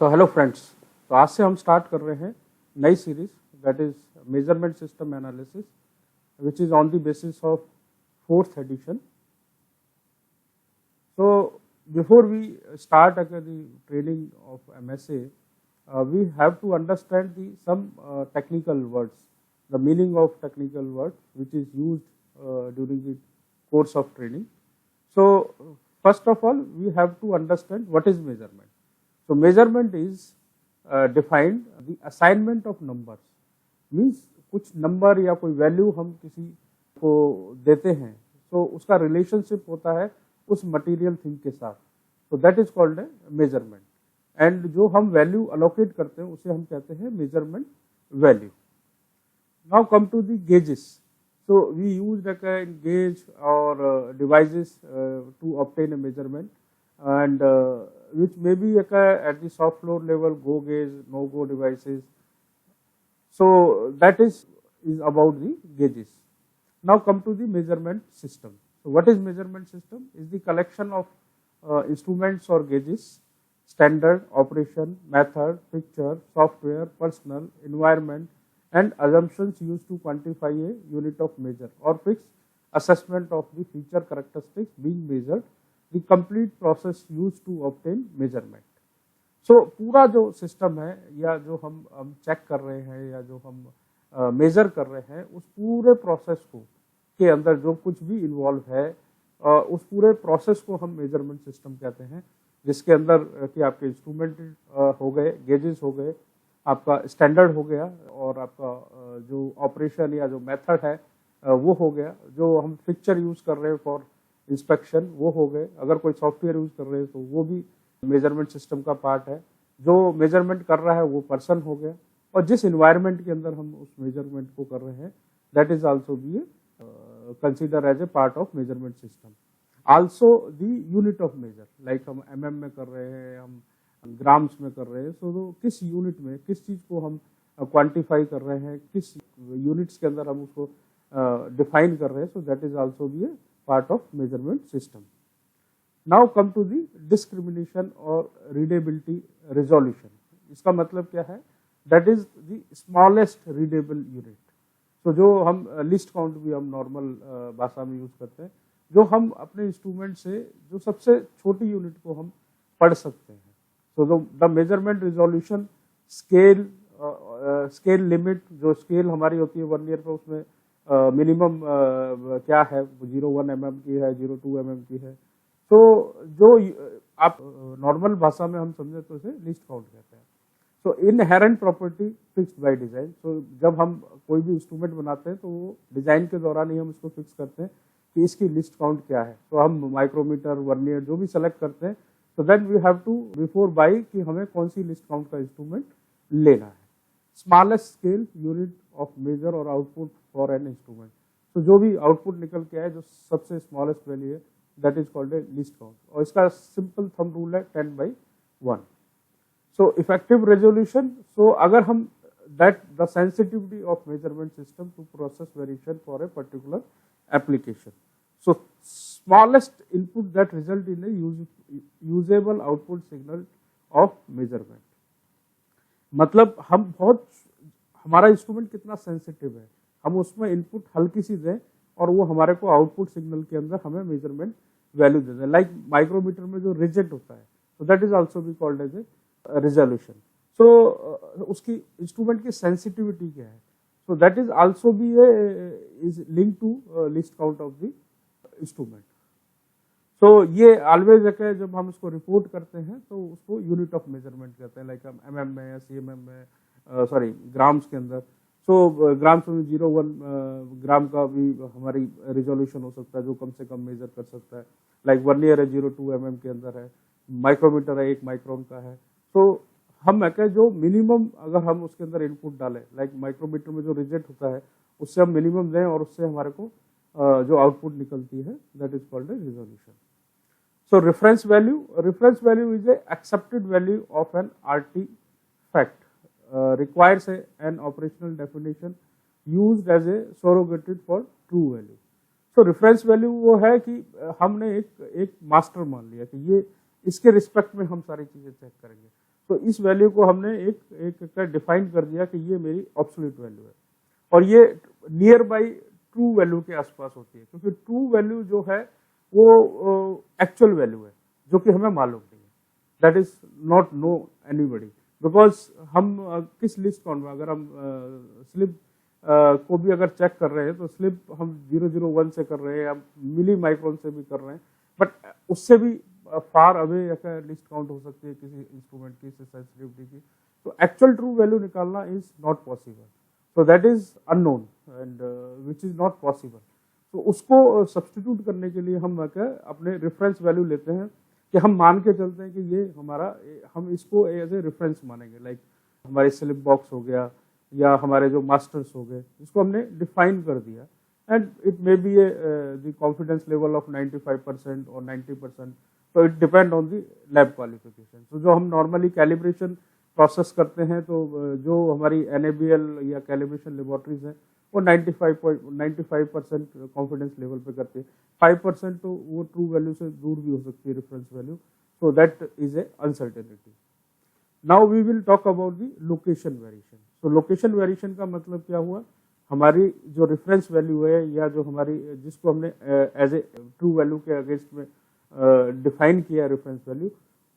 तो hello friends, तो आज से हम स्टार्ट कर रहे हैं नई series that is measurement system analysis which is on the basis of 4th edition. So before we start the training of MSA, we have to understand some technical words, the meaning of technical words which is used during the course of training. So first of all, we have to understand what is measurement. So measurement is defined the assignment of numbers, means कुछ number या कोई value हम किसी को देते हैं तो उसका रिलेशनशिप होता है उस मटेरियल थिंग के साथ, तो that is called A measurement. And जो हम वैल्यू अलोकेट करते हैं उसे हम कहते हैं measurement value. Now come to the gauges. So we use gauge और devices to obtain a measurement and which may be at the soft floor level, go gauge, no go devices. So that is about the gauges. Now come to the measurement system. So what is measurement system? Is the collection of instruments or gauges, standard, operation, method, picture, software, personal, environment and assumptions used to quantify a unit of measure or fix assessment of the feature characteristics being measured, the complete process used to obtain measurement. So पूरा जो system है या जो हम check कर रहे हैं या जो हम मेजर कर रहे हैं उस पूरे प्रोसेस को के अंदर जो कुछ भी इन्वॉल्व है उस पूरे प्रोसेस को हम मेजरमेंट सिस्टम कहते हैं, जिसके अंदर कि आपके इंस्ट्रूमेंट हो गए, गेजेस हो गए, आपका स्टैंडर्ड हो गया और आपका जो ऑपरेशन या जो मेथड है वो हो गया, जो हम पिक्चर यूज कर रहे हैं फॉर इंस्पेक्शन वो हो गए, अगर कोई सॉफ्टवेयर यूज कर रहे हैं तो वो भी मेजरमेंट सिस्टम का पार्ट है, जो मेजरमेंट कर रहा है वो पर्सन हो गया, और जिस इन्वायरमेंट के अंदर हम उस मेजरमेंट को कर रहे हैं that is also be consider as a part of measurement system. Also the unit of measure, like हम mm में कर रहे हैं, हम ग्राम्स में कर रहे हैं, सो किस यूनिट में किस चीज को हम क्वांटिफाई कर रहे हैं, किस यूनिट्स के अंदर हम उसको डिफाइन कर रहे हैं, सो that is also B A part of measurement system. Now come to the discrimination or readability resolution. इसका मतलब क्या है? That is the smallest readable unit. तो जो हम लिस्ट काउंट भी हम नॉर्मल भाषा में यूज करते हैं, जो हम अपने इंस्ट्रूमेंट से जो सबसे छोटी यूनिट को हम पढ़ सकते हैं. तो the measurement resolution scale limit, जो स्केल हमारी होती है 1 ईयर पे, उसमें मिनिमम क्या है, 0.1 mm की है, 0.2 mm की है. तो जो आप नॉर्मल भाषा में हम समझे तो इसे लिस्ट काउंट कहते हैं. तो inherent property fixed by design. तो जब हम कोई भी इंस्ट्रूमेंट बनाते हैं तो वो डिजाइन के दौरान ही हम इसको फिक्स करते हैं कि इसकी लिस्ट काउंट क्या है. तो हम माइक्रोमीटर, वर्नियर जो भी सेलेक्ट करते हैं, तो then we have to before by कि हमें कौन सी लिस्ट काउंट का इंस्ट्रूमेंट लेना है. Smallest scale unit of measure और आउटपुट फॉर एन इंस्ट्रूमेंट. तो जो भी आउटपुट निकल के आए, जो सबसे स्मॉलेस्ट वैल्यू है, that is called a least count, और इसका सिंपल थंब रूल है 10/1. So effective resolution. सो अगर हम that the sensitivity of measurement system to process variation for a particular application. So smallest input that result in a usable output signal of measurement. मतलब हम बहुत, हमारा instrument कितना sensitive है, हम उसमें इनपुट हल्की सी दें और वो हमारे को आउटपुट सिग्नल के अंदर हमें मेजरमेंट वैल्यू दे दें. लाइक माइक्रोमीटर में जो रिजेक्ट होता है, तो that is also be called as a resolution. So उसकी इंस्ट्रूमेंट की सेंसिटिविटी क्या है, so that is also be is link to least count of the instrument. तो ये ऑलवेज जब हम इसको रिपोर्ट करते हैं तो उसको यूनिट ऑफ मेजरमेंट कहते हैं, लाइक हम mm में या cmm में, सॉरी ग्राम्स के अंदर. सो ग्राम्स में 0.1 ग्राम का भी हमारी रिजोल्यूशन हो सकता है, जो कम से कम मेजर कर सकता है. लाइक वर्नियर है 0.2 mm के अंदर है, माइक्रोमीटर है 1 माइक्रोन का है. तो हम जो मिनिमम अगर हम उसके अंदर इनपुट डालें, लाइक माइक्रोमीटर में जो रिजेक्ट होता है उससे हम मिनिमम दें और उससे हमारे को जो आउटपुट निकलती है that is called A resolution. So reference value is a accepted value of an artifact, requires an operational definition used as a surrogate for true value. So reference value वो है कि हमने एक मास्टर मान लिया कि ये इसके रिस्पेक्ट में हम सारी चीजें चेक करेंगे. तो इस वैल्यू को हमने एक डिफाइन कर दिया कि ये मेरी ऑब्सोल्यूट वैल्यू है, और ये नियर बाई ट्रू वैल्यू के आसपास होती है, क्योंकि ट्रू वैल्यू जो है वो एक्चुअल वैल्यू है जो कि हमें मालूम नहीं है, that is not know anybody, because हम किस लिस्ट कौन, अगर हम स्लिप को भी अगर चेक कर रहे हैं तो स्लिप हम 001 से कर रहे हैं या मिली माइक्रोन से भी कर रहे हैं, बट उससे भी फार अवे लिस्ट काउंट हो सकती है किसी इंस्ट्रूमेंट की सेंसिटिविटी की, तो एक्चुअल ट्रू वैल्यू निकालना is not possible, so that is unknown and which is not possible। तो उसको सब्स्टिट्यूट करने के लिए हम अपने रेफरेंस वैल्यू लेते हैं कि हम मान के चलते हैं कि ये हमारा, हम इसको एज ए रेफरेंस मानेंगे, लाइक हमारे स्लिप बॉक्स हो गया या हमारे जो मास्टर्स हो गए, जिसको हमने डिफाइन कर दिया, and it may be the confidence level of 95% और 90%, तो it depend on the lab qualification. तो जो हम नॉर्मली कैलिब्रेशन प्रोसेस करते हैं, तो जो हमारी NABL या कैलिब्रेशन लेबोरेटरीज हैं वो 95% कॉन्फिडेंस लेवल पे करते हैं, 5% तो वो ट्रू वैल्यू से दूर भी हो सकती है reference value, so that is a uncertainty. Now we will talk about the location variation. तो लोकेशन वेरिएशन का मतलब क्या हुआ, हमारी जो रेफरेंस वैल्यू है या जो हमारी, जिसको हमने एज ए ट्रू वैल्यू के अगेंस्ट में डिफाइन किया रेफरेंस वैल्यू,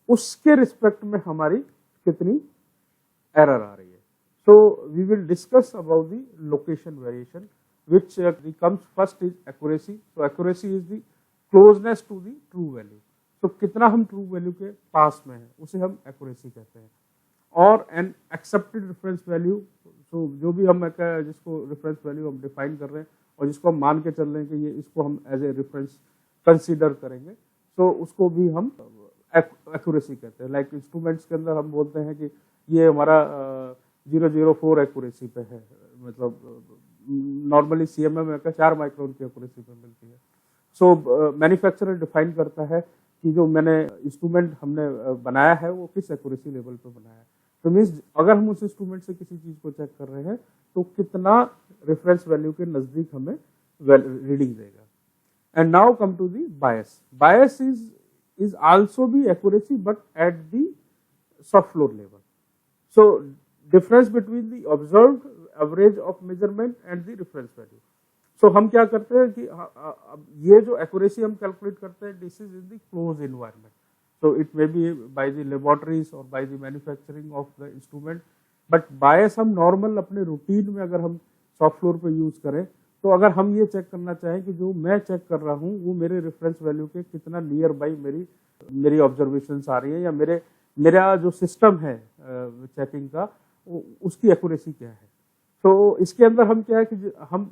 उसके रिस्पेक्ट में हमारी कितनी एरर आ रही है। So we will discuss about the location variation, which comes first is accuracy। So accuracy is the closeness to the true value। तो कितना हम ट्रू वैल्यू के पास में है उसे हम एक्यूरेसी कहते हैं। और एन एक्सेप्टेड रेफरेंस वैल्यू, तो जो भी हम जिसको रेफरेंस वैल्यू हम डिफाइन कर रहे हैं और जिसको हम मान के चल रहे हैं कि ये इसको हम एज ए रेफरेंस कंसीडर करेंगे, तो उसको भी हम एक्यूरेसी कहते हैं। लाइक इंस्ट्रूमेंट्स के अंदर हम बोलते हैं कि ये हमारा 004 एक्यूरेसी पे है, मतलब नॉर्मली CMM में 4 माइक्रोन की एक्यूरेसी पे मिलती है। सो मैन्युफैक्चरर डिफाइन करता है कि जो मैंने इंस्ट्रूमेंट हमने बनाया है वो किस एक्यूरेसी लेवल पे बनाया है। तो मीन्स अगर हम उस इंस्ट्रूमेंट से किसी चीज को चेक कर रहे हैं तो कितना रेफरेंस वैल्यू के नजदीक हमें रीडिंग देगा। And now come to the bias. Bias is also be accuracy but at the shop floor level. So difference between the observed average of measurement and the reference value. So हम क्या करते हैं कि ये जो accuracy हम calculate करते हैं, this is in the close environment, so it may be by the laboratories or by the manufacturing of the instrument, but बायस हम नॉर्मल अपने रूटीन में अगर हम सॉफ्ट फ्लोर पे यूज करें, तो अगर हम ये चेक करना चाहें कि जो मैं चेक कर रहा हूँ वो मेरे रेफरेंस वैल्यू के कितना नियर बाई मेरी ऑब्जर्वेशंस आ रही है, या मेरा जो सिस्टम है चेकिंग का उसकी एक्यूरेसी क्या है। तो इसके अंदर हम क्या है कि हम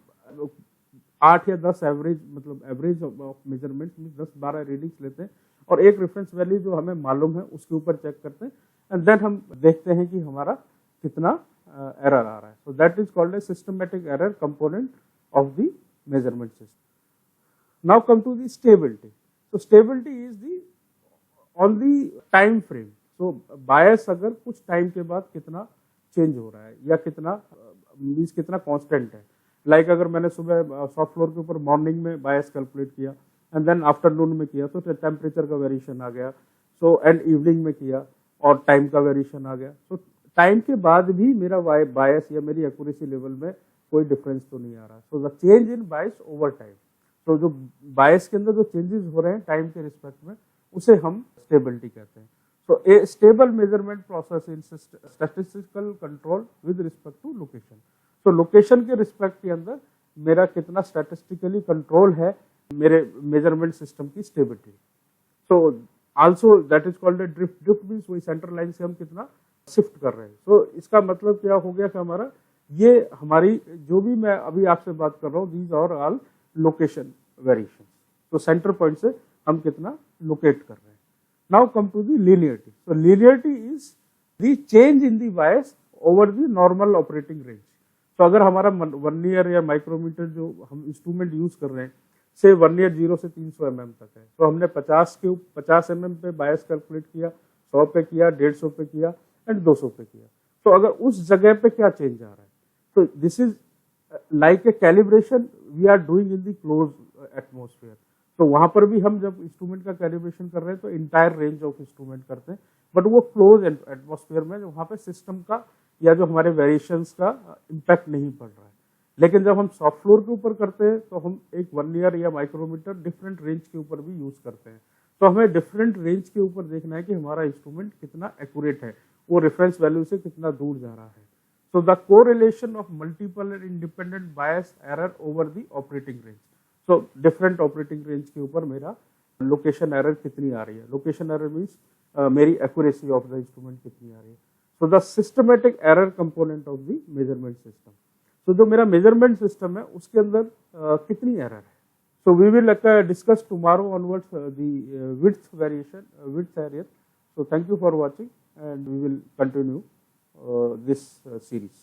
8 या 10 एवरेज, मतलब एवरेज ऑफ मेजरमेंट 10-12 रीडिंग्स लेते हैं और एक रेफरेंस वैल्यू जो हमें मालूम है उसके ऊपर चेक करते हैं, एंड देन हम देखते हैं कि हमारा कितना एरर आ रहा है। So that is called a systematic error component of the measurement system. Now come to the stability. तो stability is the on the time frame. तो बायस अगर कुछ टाइम के बाद कितना चेंज हो रहा है या कितना कांस्टेंट है। लाइक अगर मैंने सुबह सॉफ्ट फ्लोर के ऊपर मॉर्निंग में बायस कैलकुलेट किया एंड देन आफ्टरनून में किया तो टेम्परेचर का वेरिएशन आ गया, सो एंड इवनिंग में किया और टाइम का वेरिएशन आ गया, तो टाइम के बाद भी मेरा बायस या मेरी एक्यूरेसी लेवल में कोई डिफरेंस तो नहीं आ रहा। So the change in bias over time, तो जो बायस के अंदर जो चेंजेस हो रहे हैं टाइम के रिस्पेक्ट में उसे हम स्टेबिलिटी कहते हैं। So a stable measurement process in statistical control with respect to location. तो लोकेशन के रिस्पेक्ट के अंदर मेरा कितना स्टैटिस्टिकली कंट्रोल है मेरे मेजरमेंट सिस्टम की stability. So also that is called a drift. Drift means वही सेंट्रल लाइन से हम कितना शिफ्ट कर रहे हैं। सो इसका मतलब क्या हो गया कि हमारा ये हमारी जो भी मैं अभी आपसे बात कर रहा हूँ, these are all location variation. तो सेंटर पॉइंट से हम कितना लोकेट कर रहे हैं। Now come to the linearity. So linearity is the change in the bias over the normal operating range. तो अगर हमारा वर्नियर या माइक्रोमीटर जो हम इंस्ट्रूमेंट यूज कर रहे हैं से वर्नियर 0 से 300 mm तक है, तो हमने 50 mm पे बायस कैलकुलेट किया, 100 पे किया, 150 पे किया एंड 200 पे किया। तो अगर उस जगह पे क्या चेंज आ रहा है, तो this is like a calibration we are doing in the close atmosphere. तो वहां पर भी हम जब इंस्ट्रूमेंट का कैलिब्रेशन कर रहे हैं तो इंटायर रेंज ऑफ इंस्ट्रूमेंट करते हैं, बट वो क्लोज एटमॉस्फेयर में वहाँ पे सिस्टम का या जो हमारे वेरिएशंस का इम्पैक्ट नहीं पड़ रहा है। लेकिन जब हम सॉफ्ट फ्लोर के ऊपर करते हैं तो हम एक वर्नियर या माइक्रोमीटर डिफरेंट रेंज के ऊपर भी यूज करते हैं। तो हमें डिफरेंट रेंज के ऊपर देखना है कि हमारा इंस्ट्रूमेंट कितना एक्यूरेट है, वो रेफरेंस वैल्यू से कितना दूर जा रहा है। So the correlation of multiple and independent bias error over the operating range. So different operating range के ऊपर मेरा लोकेशन एरर कितनी आ रही है। लोकेशन एरर मीन्स मेरी एक्यूरेसी ऑफ द इंस्ट्रूमेंट कितनी आ रही है। So the systematic error component of the measurement system. तो जो मेरा मेजरमेंट सिस्टम है उसके अंदर कितनी एरर है। So we will discuss tomorrow onwards the width variation, width error. So thank you for watching and we will continue this series.